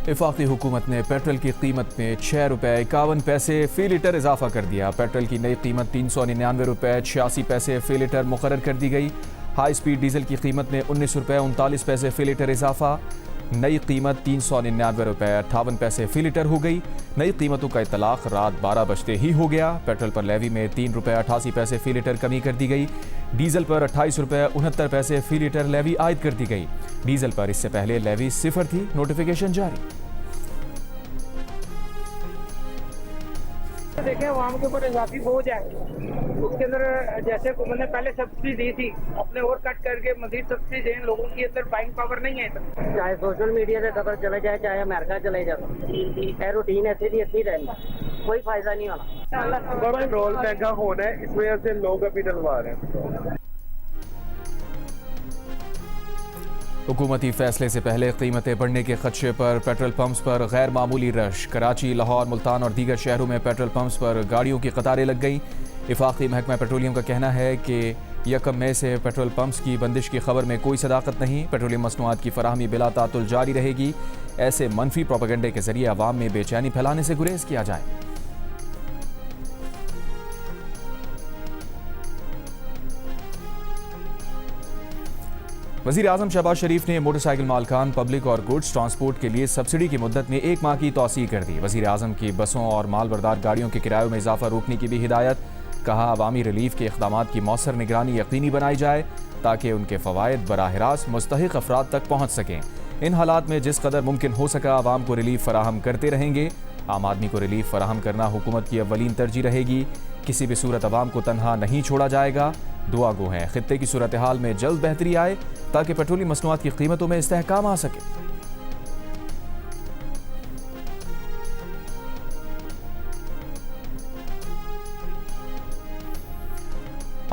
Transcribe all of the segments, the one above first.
वफाकी हुकूमत ने पेट्रोल की कीमत में 6 रुपये 51 पैसे फ़ी लीटर इजाफा कर दिया। पेट्रोल की नई कीमत 399 रुपये 86 पैसे फ़ी लीटर मुकर्रर कर दी गई। हाई स्पीड डीजल की कीमत में 19 रुपये 39 पैसे फ़ी लीटर इजाफा। नई कीमत 399 रुपये 58 पैसे फ़ी लीटर हो गई। नई कीमतों का इतलाक रात 12 बजते ही हो गया। पेट्रोल पर लेवी में 3 रुपये 88 पैसे फ़ी लीटर कमी कर दी गई। डीजल पर 28 रुपये 69 पैसे फ़ी लीटर लेवी आयद कर दी गई। डीजल पर इससे पहले लेवी 0 थी। नोटिफिकेशन जारी। देखें आवाम के ऊपर इजाफी बोझ है, उसके अंदर जैसे मैंने पहले सब्सिडी दी थी, अपने और कट करके मजीद सब्सिडी दें, लोगों की अंदर बाइंग पावर नहीं है। चाहे सोशल मीडिया से खबर चले जाए, चाहे अमेरिका चले जाए, रूटीन ऐसी रहना, कोई फायदा नहीं होना। बड़ा पेट्रोल महंगा होना है, इस वजह से लोग अभी डलवा रहे हैं। हुकूमती फैसले से पहले कीमतें बढ़ने के खदशे पर पेट्रोल पंप्स पर गैर मामूली रश। कराची, लाहौर, मुल्तान और दीगर शहरों में पेट्रोल पंप्स पर गाड़ियों की कतारें लग गई। वफाकी महकमा पेट्रोलियम का कहना है कि 1 मई से पेट्रोल पंप्स की बंदिश की खबर में कोई सदाकत नहीं। पेट्रोलियम मसनूआत की फराहमी बिला तातुल जारी रहेगी। ऐसे मनफी प्रोपेगेंडे के जरिए अवाम में बेचैनी फैलाने से गुरेज किया जाए। वज़ीर आज़म शहबाज शरीफ ने मोटरसाइकिल मालकान, पब्लिक और गुड्स ट्रांसपोर्ट के लिए सब्सिडी की मुद्दत में 1 माह की तौसी कर दी। वज़ीर आज़म की बसों और माल बरदार गाड़ियों के किरायों में इजाफा रोकने की भी हिदायत। कहा, अवामी रिलीफ के इक़दाम की मौसर निगरानी यकीनी बनाई जाए ताकि उनके फ़वायद बराह रास्त मुस्तहिक़ अफराद तक पहुँच सकें। इन हालात में जिस कदर मुमकिन हो सका अवाम को रिलीफ फराहम करते रहेंगे। आम आदमी को रिलीफ फराहम करना हुकूमत की अव्वलीन तरजीह रहेगी। किसी भी सूरत अवाम को तनहा नहीं छोड़ा जाएगा। दुआ गो हैं खित्ते की सूरत हाल में जल्द बेहतरी आए ताकि पेट्रोलियम मसनूआत की कीमतों में इस्तेहकाम आ सके।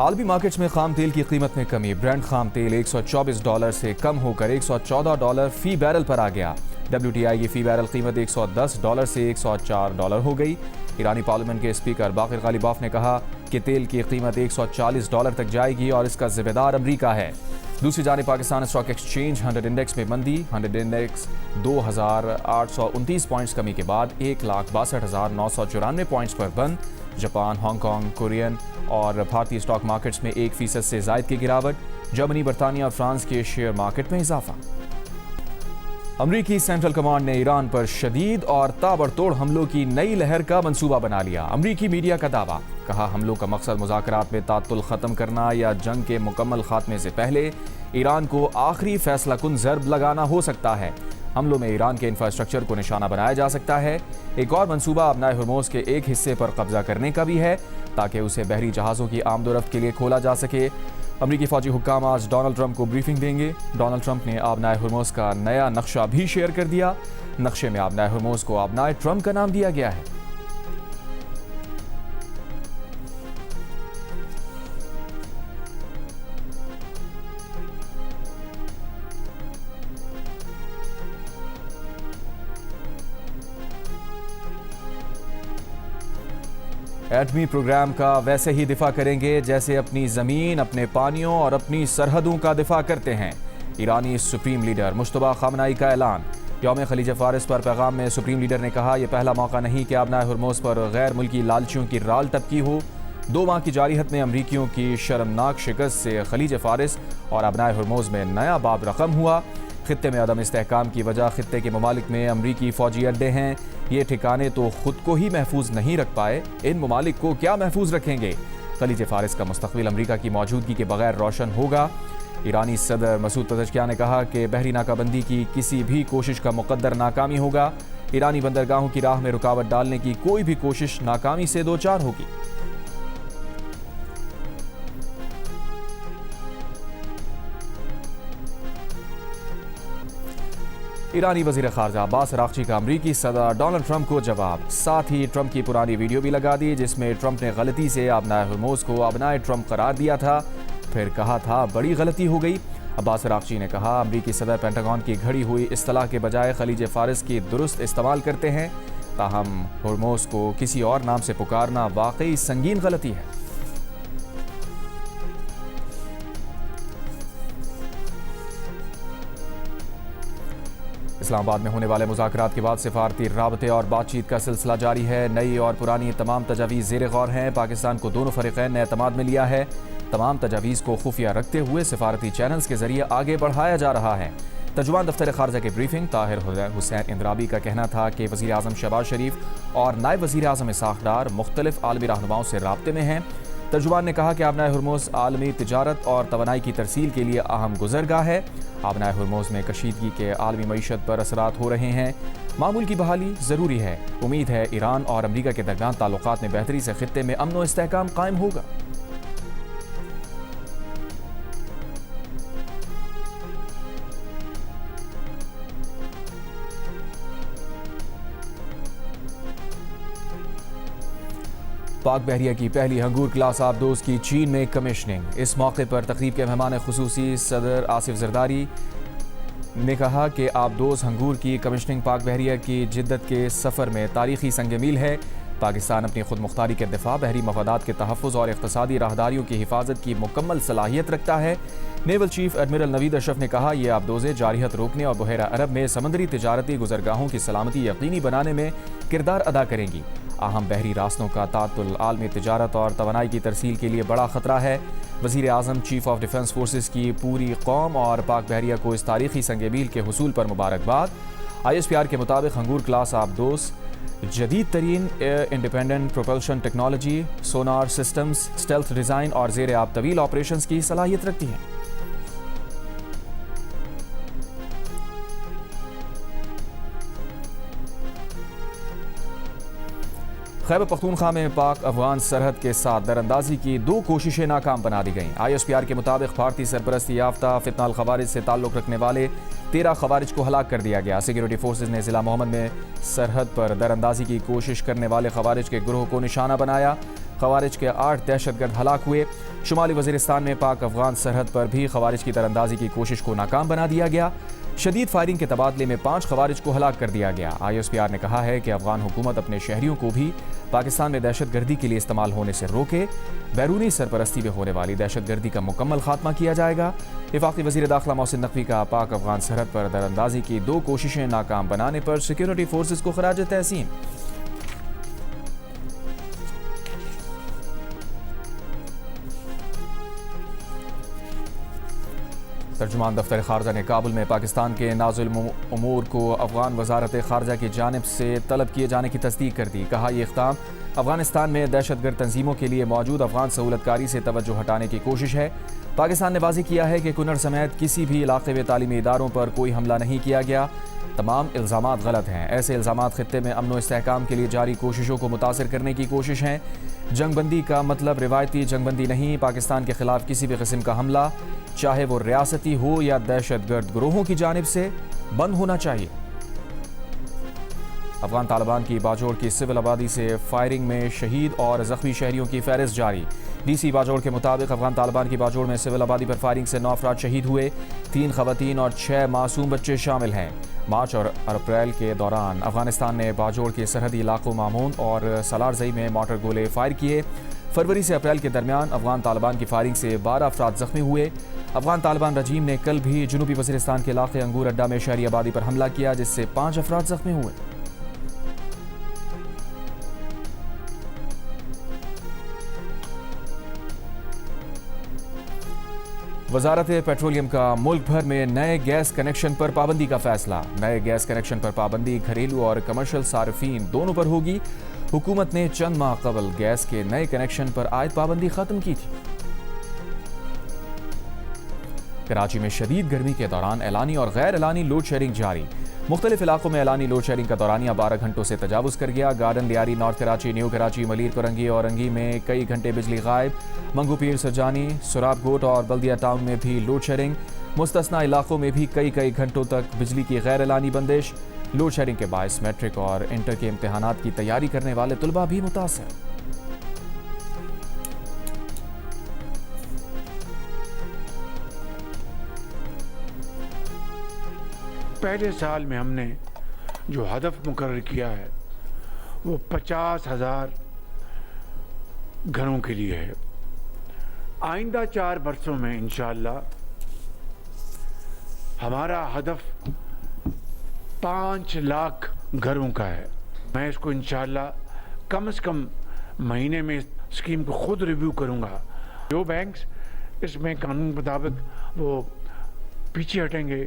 आलमी मार्केट्स में खाम तेल की कीमत में कमी। ब्रेंट खाम तेल $124 से कम होकर $114 फी बैरल पर आ गया। WTI की फी बैरल कीमत $110 से $104 हो गई। ईरानी पार्लियामेंट के स्पीकर बाकिर गालिबाफ ने कहा कि तेल की कीमत $140 तक जाएगी और इसका जिम्मेदार अमरीका है। दूसरी जानिब पाकिस्तान स्टॉक एक्सचेंज 100 इंडेक्स में मंदी। 100 इंडेक्स 2829 पॉइंट्स कमी के बाद 1,62,994 पॉइंट्स पर बंद। जापान, हांगकांग, कोरियन और भारतीय स्टॉक मार्केट्स में 1% से जायद की गिरावट। जर्मनी, बरतानिया और फ्रांस के शेयर मार्केट में इजाफा। अमरीकी सेंट्रल कमांड ने ईरान पर शदीद और ताबड़तोड़ हमलों की नई लहर का मंसूबा बना लिया। अमरीकी मीडिया का दावा। कहा, हमलों का मकसद मुज़ाकरात में तातुल ख़त्म करना या जंग के मुकम्मल खात्मे से पहले ईरान को आखिरी फैसला कुन ज़र्ब लगाना हो सकता है। हमलों में ईरान के इंफ्रास्ट्रक्चर को निशाना बनाया जा सकता है। एक और मंसूबा अपनाए हुर्मुज़ के एक हिस्से पर कब्जा करने का भी है ताकि उसे बहरी जहाज़ों की आमदोरफ्त के लिए खोला जा सके। अमरीकी फौजी हुक्काम आज डोनाल्ड ट्रंप को ब्रीफिंग देंगे। डोनाल्ड ट्रंप ने आबनाए हुर्मुज़ का नया नक्शा भी शेयर कर दिया। नक्शे में आबनाए हुर्मुज़ को आबनाए ट्रंप का नाम दिया गया है। एटमी प्रोग्राम का वैसे ही दिफा करेंगे जैसे अपनी ज़मीन, अपने पानियों और अपनी सरहदों का दिफा करते हैं। ईरानी सुप्रीम लीडर मुश्तबा खामनाई का ऐलान। यौम खलीज फारिस पर पैगाम में सुप्रीम लीडर ने कहा, यह पहला मौका नहीं कि आबनाए हुर्मुज़ पर गैर मुल्की लालचियों की राल टपकी हो। 2 माह की जारिहत में अमरीकियों की शर्मनाक शिकस्त से खलीज फारिस और आबनाए हुर्मुज़ में नया बाब रकम हुआ। खित्ते में अदम इस्तेहकाम की वजह खित्ते के ममालिक में अमरीकी फौजी अड्डे हैं। ये ठिकाने तो खुद को ही महफूज नहीं रख पाए, इन ममालिक को क्या महफूज रखेंगे। खलीज फारिस का मुस्तकबिल अमरीका की मौजूदगी के बगैर रोशन होगा। ईरानी सदर मसूद पज़ेश्कियान ने कहा कि बहरी नाकाबंदी की किसी भी कोशिश का मुकद्दर नाकामी होगा। ईरानी बंदरगाहों की राह में रुकावट डालने की कोई भी कोशिश नाकामी से दो चार होगी। ईरानी वज़ीर ख़ारजा अब्बास अराग़ची का अमरीकी सदर डोनाल्ड ट्रंप को जवाब। साथ ही ट्रंप की पुरानी वीडियो भी लगा दी जिसमें ट्रंप ने गलती से आबनाए हुर्मुज़ को आबनाए ट्रंप करार दिया था, फिर कहा था बड़ी गलती हो गई। अब्बास अराग़ची ने कहा, अमरीकी सदर पेंटागन की घड़ी हुई इस्तिलाह के बजाय खलीज फारिस की दुरुस्त इस्तेमाल करते हैं, ताहम हुर्मुज़ को किसी और नाम से पुकारना वाकई संगीन गलती है। इस्लामाबाद में होने वाले मुज़ाकरात के बाद सिफारती राबते और बातचीत का सिलसिला जारी है। नई और पुरानी तमाम तजावीज़ ज़ेर गौर हैं। पाकिस्तान को दोनों फ़रीक़ैन ने एतमाद में लिया है। तमाम तजावीज़ को खुफिया रखते हुए सिफारती चैनल्स के ज़रिए आगे बढ़ाया जा रहा है। तर्जुमान दफ्तर खारजा की ब्रीफिंग ताहिर हुसैन इंद्राबी का कहना था कि वज़ीर आज़म शहबाज शरीफ और नायब वज़ीर आज़म इसहाक़ डार मुख्तलिफ आलमी रहनुमाओं से राब्ते में हैं। तर्जुमान ने कहा कि आबनाए हुर्मुज़ आलमी तिजारत और तवानाई की तरसील के लिए अहम गुज़रगाह है। आबनाए हुर्मुज़ में कशीदगी के आलमी मईशत पर असरात हो रहे हैं। मामूल की बहाली ज़रूरी है। उम्मीद है ईरान और अमरीका के दरमियान ताल्लुकात में बेहतरी से खित्ते में अमन व इस्तेहकाम कायम होगा। पाक बहरिया की पहली हंगूर क्लास आबदोज की चीन में कमिश्निंग। इस मौके पर तकरीब के मेहमान खुसूसी सदर आसिफ जरदारी ने कहा कि आबदोज हंगूर की कमिश्निंग पाक बहरिया की जिद्दत के सफ़र में तारीखी संग मील है। पाकिस्तान अपनी खुद मुख्तारी के दिफा, बहरी मफादात के तहफ़्फ़ुज़ और इक़्तिसादी राहदारियों की हिफाजत की मुकम्मल सलाहियत रखता है। Naval chief admiral Naveed Ashraf ने कहा, यह आबदोज़ें जारियत रोकने और बहरा अरब में समंदरी तिजारती गुज़रगाहों की सलामती यकीनी बनाने में किरदार अदा करेंगी। अहम बहरी रास्तों का तातुल आलमी तिजारत और तवानाई की तरसील के लिए बड़ा ख़तरा है। वज़ीर आज़म, चीफ ऑफ डिफेंस फोर्सेस की पूरी कौम और पाक बहरिया को इस तारीखी संग मील के हुसूल पर मुबारकबाद। ISPR के मुताबिक हंगूर क्लास आबदोज़ जदीद तरीन इंडिपेंडेंट प्रोपल्शन टेक्नोलॉजी, सोनार सिस्टम्स, स्टेल्थ डिज़ाइन और ज़ेर आब तवील ऑपरेशंस की सलाहियत रखती हैं। खैबर पख्तूनख्वा में पाक अफगान सरहद के साथ दरअंदाजी की 2 कोशिशें नाकाम बना दी गईं। ISPR के मुताबिक भारतीय सरपरस्ती याफ्ता फितनाल खवारिज से ताल्लुक़ रखने वाले 13 खवारिज को हलाक कर दिया गया। सिक्योरिटी फोर्सेज ने ज़िला मोहम्मद में सरहद पर दरअंदाजी की कोशिश करने वाले खवारिज के ग्रोह को निशाना बनाया। खवारिज के 8 दहशतगर्द हलाक हुए। शुमाली वज़ीरिस्तान में पाक अफगान सरहद पर भी खवारिज की दरअंदाजी की कोशिश को नाकाम बना दिया गया। शदीद फायरिंग के तबादले में 5 खवारिज को हलाक कर दिया गया। ISPR ने कहा है कि अफगान हुकूमत अपने शहरियों को भी पाकिस्तान में दहशतगर्दी के लिए इस्तेमाल होने से रोके। बैरूनी सरपरस्ती में होने वाली दहशतगर्दी का मुकम्मल खात्मा किया जाएगा। वफाकी वज़ीर दाखिला मोहसिन नकवी का पाक अफगान सरहद पर दरअंदाजी की 2 कोशिशें नाकाम बनाने पर सिक्योरिटी फोर्सेज को खराज तहसीन। तर्जुमान दफ्तर खारजा ने काबुल में पाकिस्तान के नाज़िल उमूर को अफगान वजारत खारजा की जानिब से तलब किए जाने की तस्दीक कर दी। कहा, यह इक़दाम अफगानिस्तान में दहशतगर्द तंजीमों के लिए मौजूद अफगान सहूलतकारी से तवज्जो हटाने की कोशिश है। पाकिस्तान ने वाज़ेह किया है कि कुनर समेत किसी भी इलाके में तालीमी इदारों पर कोई हमला नहीं किया गया। तमाम इल्ज़ामात गलत हैं। ऐसे इल्ज़ामात खित्ते में अमन व इस्तेहकाम के लिए जारी कोशिशों को मुतासिर करने की कोशिश हैं। जंगबंदी का मतलब रिवायती जंगबंदी नहीं। पाकिस्तान के खिलाफ किसी भी किस्म का हमला, चाहे वो रियासती हो या दहशतगर्द ग्रोहों की जानिब से, बंद होना चाहिए। अफगान तालिबान की बाजोड़ की सिविल आबादी से फायरिंग में शहीद और जख्मी शहरियों की फहरिस्त जारी। DC बाजोड़ के मुताबिक अफगान तालिबान की बाजोड़ में सिविल आबादी पर फायरिंग से 9 अफराद शहीद हुए। 3 खवातीन और 6 मासूम बच्चे शामिल हैं। मार्च और अप्रैल के दौरान अफगानिस्तान ने बाजोड़ के सरहदी इलाकों मामून और सलारजई में मोटर गोले फायर किए। फरवरी से अप्रैल के दरमियान अफगान तालिबान की फायरिंग से 12 अफराद जख्मी हुए। अफगान तालिबान रजीम ने कल भी जनूबी वज़ीरिस्तान के इलाके अंगूर अड्डा में शहरी आबादी पर हमला किया, जिससे 5 अफराद जख्मी हुए। वजारत पेट्रोलियम का मुल्क भर में नए गैस कनेक्शन पर पाबंदी का फैसला। नए गैस कनेक्शन पर पाबंदी घरेलू और कमर्शियल सार्फिन दोनों पर होगी। हुकूमत ने चंद माह कबल गैस के नए कनेक्शन पर आयद पाबंदी खत्म की थी। कराची में शदीद गर्मी के दौरान एलानी और गैर एलानी लोड शेडिंग जारी। मुख्तलिफ इलाकों में एलानी लोड शेडिंग का दौरानिया 12 घंटों से तजावुज़ कर गया। Garden Lyari, north Karachi, new Karachi, Malir Korangi और रंगी में कई घंटे बिजली गायब। मंगू पीर, सरजानी, सुराब गोट और बल्दिया टाउन में भी लोड शेडिंग। मुस्तस्ना इलाकों में भी कई घंटों तक बिजली की गैर एलानी बंदिश। लोड शेडिंग के बायस मैट्रिक और इंटर के इम्तहानात की तैयारी करने वाले तुलबा भी मुतासर। पहले साल में हमने जो हदफ मुकर्रर किया है वो 50,000 घरों के लिए है। आइंदा 4 बरसों में इंशाअल्लाह हमारा हदफ 5 लाख घरों का है। मैं इसको इंशाल्लाह कम से कम महीने में स्कीम को खुद रिव्यू करूंगा। जो बैंक्स इसमें कानून के मुताबिक वो पीछे हटेंगे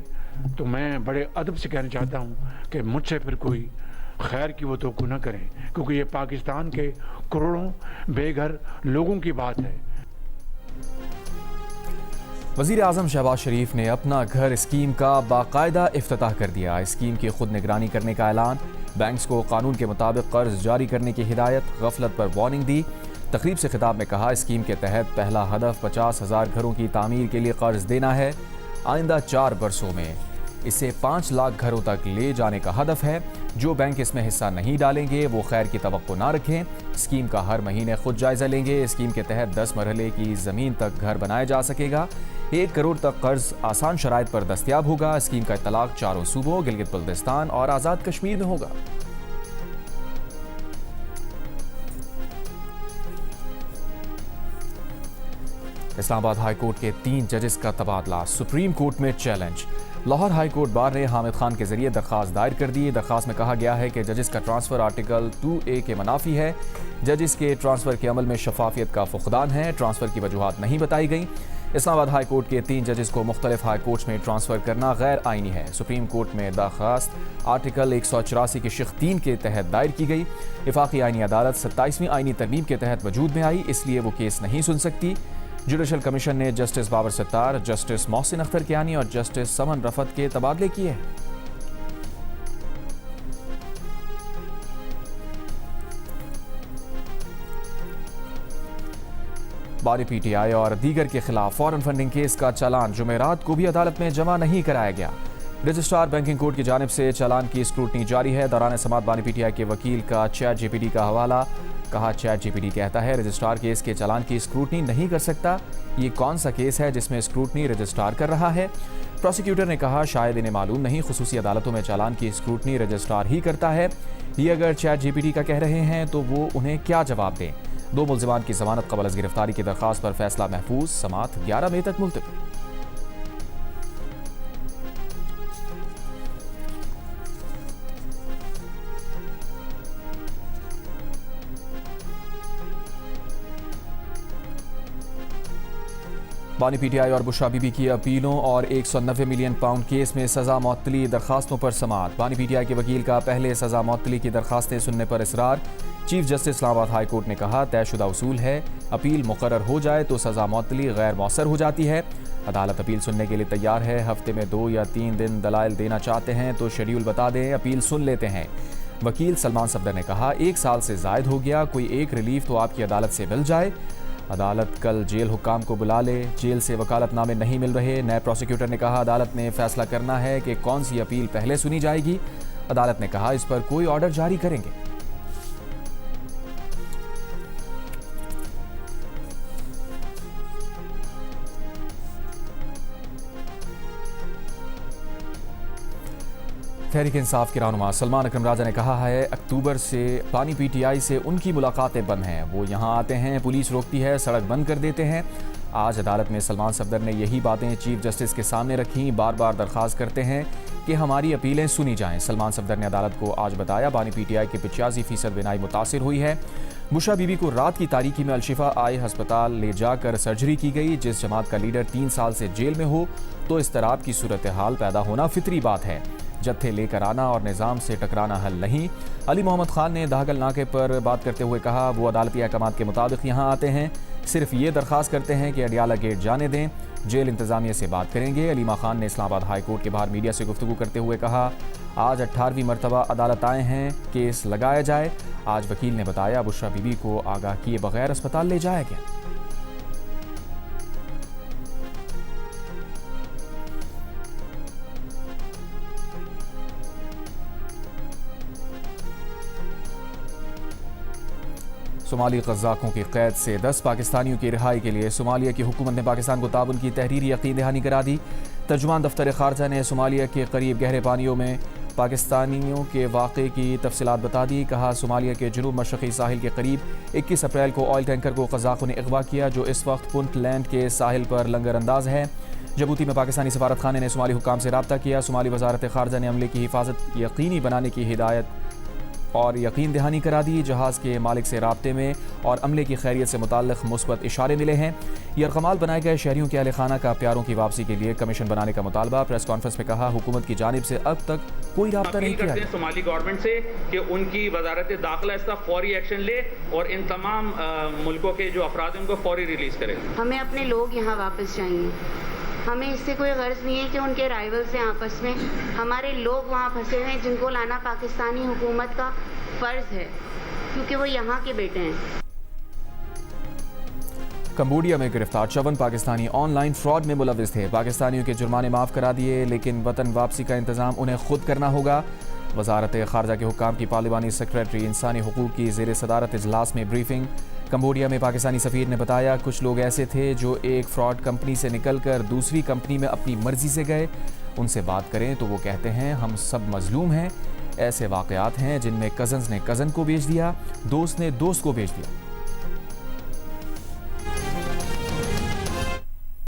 तो मैं बड़े अदब से कहना चाहता हूं कि मुझसे फिर कोई खैर की वो तो न करें, क्योंकि ये पाकिस्तान के करोड़ों बेघर लोगों की बात है। वज़ीर आज़म शहबाज शरीफ ने अपना घर स्कीम का बाकायदा इफ्तिताह कर दिया। स्कीम की खुद निगरानी करने का ऐलान, बैंक्स को कानून के मुताबिक कर्ज जारी करने की हिदायत, गफलत पर वार्निंग दी। तकरीब से खिताब में कहा, स्कीम के तहत पहला हदफ 50,000 घरों की तामीर के लिए कर्ज देना है। आइंदा 4 बरसों में इसे 5 लाख घरों तक ले जाने का हदफ है। जो बैंक इसमें हिस्सा नहीं डालेंगे वो खैर की तवक्को ना रखें। स्कीम का हर महीने खुद जायजा लेंगे। स्कीम के तहत 10 मरहले की ज़मीन तक घर बनाया जा सकेगा। 1 करोड़ तक कर्ज आसान शराइत पर दस्तयाब होगा। स्कीम का इतलाक 4 सूबों गिलगित बल्तिस्तान और आज़ाद कश्मीर में होगा। इस्लामाबाद हाई कोर्ट के 3 जजेस का तबादला सुप्रीम कोर्ट में challenge. Lahore high court bar ने हामिद खान के जरिए दरखास्त दायर कर दी। दरखास्त में कहा गया है कि जजेस का ट्रांसफर आर्टिकल 2A के मनाफी है। जजेस के ट्रांसफर के अमल में शफाफियत का फुकदान है। ट्रांसफर की वजूहात नहीं बताई गई। इस्लामाबाद हाई कोर्ट के 3 जजेस को मुख्तलिफ हाई कोर्ट्स में ट्रांसफर करना गैर आइनी है। सुप्रीम कोर्ट में दरखास्त आर्टिकल 184 की शिक़ 3 के तहत दायर की गई। वफाकी आइनी अदालत 27वीं आइनी तरमीम के तहत वजूद में आई, इसलिए वो केस नहीं सुन सकती। जुडिशल कमीशन ने जस्टिस बाबर सत्तार, जस्टिस मोहसिन अख्तर कियानी और जस्टिस समन रफत के तबादले किए हैं। बानी पीटीआई और दीगर के खिलाफ फॉरेन फंडिंग केस का चालान जुमेरात को भी अदालत में जमा नहीं कराया गया। रजिस्ट्रार बैंकिंग कोर्ट की जानिब से चालान की स्क्रूटनी जारी है। दौरान समात बानी पीटीआई के वकील का चैट जीपीटी का हवाला। कहा, चैट जीपीटी कहता है रजिस्ट्रार केस के चालान की स्क्रूटनी नहीं कर सकता। ये कौन सा केस है जिसमें स्क्रूटनी रजिस्ट्रार कर रहा है? प्रोसिक्यूटर ने कहा, शायद इन्हें मालूम नहीं, खुसूसी अदालतों में चालान की स्क्रूटनी रजिस्ट्रार ही करता है। ये अगर चैट जीपीटी का कह रहे हैं तो वो उन्हें क्या जवाब दें? 2 मुल्जिमान की जमानत कबल अज़ गिरफ्तारी की दरख्वास्त पर फैसला महफूज। समात 11 मई तक मुलतवी। बानी पीटीआई और बुशरा बीबी की अपीलों और 190 मिलियन पाउंड केस में सजा मुअत्तली दरखास्तों पर समात। बानी पीटीआई के वकील का पहले सजा मुअत्तली की दरखास्तें सुनने पर इसरार। Chief justice Islamabad high court ने कहा, तयशुदा उसूल है, अपील मुकर्रर हो जाए तो सजा मुअत्तली गैर मौसर हो जाती है। अदालत अपील सुनने के लिए तैयार है। हफ्ते में 2 या 3 दिन दलाइल देना चाहते हैं तो शेड्यूल बता दें, अपील सुन लेते हैं। वकील सलमान सफदर ने कहा, 1 साल से जायद हो गया, कोई एक रिलीफ तो आपकी अदालत से मिल जाए। अदालत कल जेल हुक्काम को बुला ले, जेल से वकालतनामे नहीं मिल रहे। नए प्रोसिक्यूटर ने कहा, अदालत ने फैसला करना है कि कौन सी अपील पहले सुनी जाएगी। अदालत ने कहा, इस पर कोई ऑर्डर जारी करेंगे। तहरीक इंसाफ के रहनुमा सलमान अकरम राजा ने कहा है, अक्टूबर से बानी पीटीआई से उनकी मुलाकातें बंद हैं। वो यहाँ आते हैं, पुलिस रोकती है, सड़क बंद कर देते हैं। आज अदालत में सलमान सफदर ने यही बातें चीफ जस्टिस के सामने रखी। बार बार दरख्वास्त करते हैं कि हमारी अपीलें सुनी जाएं। सलमान सफदर ने अदालत को आज बताया, बानी पीटीआई की 85% बिनाई मुतासिर हुई है। बुशरा बीबी को रात की तारीकी में अलशिफा आई अस्पताल ले जाकर सर्जरी की गई। जिस जमात का लीडर 3 साल से जेल में हो तो इस तरह की सूरत हाल पैदा होना फितरी बात है। जत्थे लेकर आना और निज़ाम से टकराना हल नहीं। अली मोहम्मद खान ने दाहगल नाके पर बात करते हुए कहा, वो अदालती अहकाम के मुताबिक यहाँ आते हैं, सिर्फ ये दरख्वास्त करते हैं कि अडियाला गेट जाने दें, जेल इंतजामिया से बात करेंगे। अलीमा खान ने इस्लामाबाद हाई कोर्ट के बाहर मीडिया से गुफ्तगू करते हुए कहा, आज 18वीं मरतबा अदालत आए हैं, केस लगाया जाए। आज वकील ने बताया, बुशरा बीबी को आगाह किए बगैर अस्पताल ले जाया गया। सोमाली क़ज़ाक़ों की क़ैद से 10 पाकिस्तानियों की रिहाई के लिए सोमालिया की हुकूमत ने पाकिस्तान को ताउन की तहरीरी यकीन दहानी करा दी। तर्जुमान दफ्तर ख़ारजा ने सोमालिया के करीब गहरे पानियों में पाकिस्तानियों के वाक़े की तफसीलात बता दी। कहा, सोमालिया के जनूब मशरक़ी साहिल के करीब 21 अप्रैल को ऑयल टैंकर को क़ज़ाक़ों ने अगवा किया, जो इस वक्त पुंटलैंड के साहिल पर लंगर अंदाज है। जबूती में पाकिस्तानी सफारत खाने ने सोमाली हुकाम से रब्ता किया। सोमाली वजारत खारजा ने अमले की हिफाजत यकीनी बनाने की हिदायत और यकीन दहानी करा दी। जहाज़ के मालिक से राब्ते में और अमले की खैरियत से मुताल्लिक़ मुस्बत इशारे मिले हैं। यरगमाल बनाए गए शहरियों के अहल खाना का प्यारों की वापसी के लिए कमीशन बनाने का मुतालबा। प्रेस कॉन्फ्रेंस में कहा, हुकूमत की जानिब से अब तक कोई राब्ता नहीं किया गया। सोमाली गवर्नमेंट से कि उनकी वजारत दाखिला इसका फौरी एक्शन ले और इन तमाम मुल्कों के जो अफराद हैं उनको फौरी रिलीज करे। हमें अपने लोग यहाँ वापस चाहिए। हमें इससे कोई गर्ज नहीं है कि उनके राइवल्स हैं आपस में। हमारे लोग वहाँ फंसे हुए हैं जिनको लाना पाकिस्तानी हुकूमत का फ़र्ज़ है, क्योंकि वो यहाँ के बेटे हैं। कंबोडिया में गिरफ्तार 54 पाकिस्तानी ऑनलाइन फ्रॉड में मुलविस थे। पाकिस्तानियों के जुर्माने माफ़ करा दिए, लेकिन वतन वापसी का इंतज़ाम उन्हें खुद करना होगा। वजारत खारजा के हुक्काम की पार्लिमानी सेक्रेटरी इंसानी हुकूक की ज़ेर सदारत इजलास में ब्रीफिंग। कंबोडिया में पाकिस्तानी सफ़ीर ने बताया, कुछ लोग ऐसे थे जो एक फ्रॉड कंपनी से निकलकर दूसरी कंपनी में अपनी मर्जी से गए। उनसे बात करें तो वो कहते हैं हम सब मजलूम हैं। ऐसे वाक़यात हैं जिनमें कज़न्स ने कज़न को बेच दिया, दोस्त ने दोस्त को बेच दिया।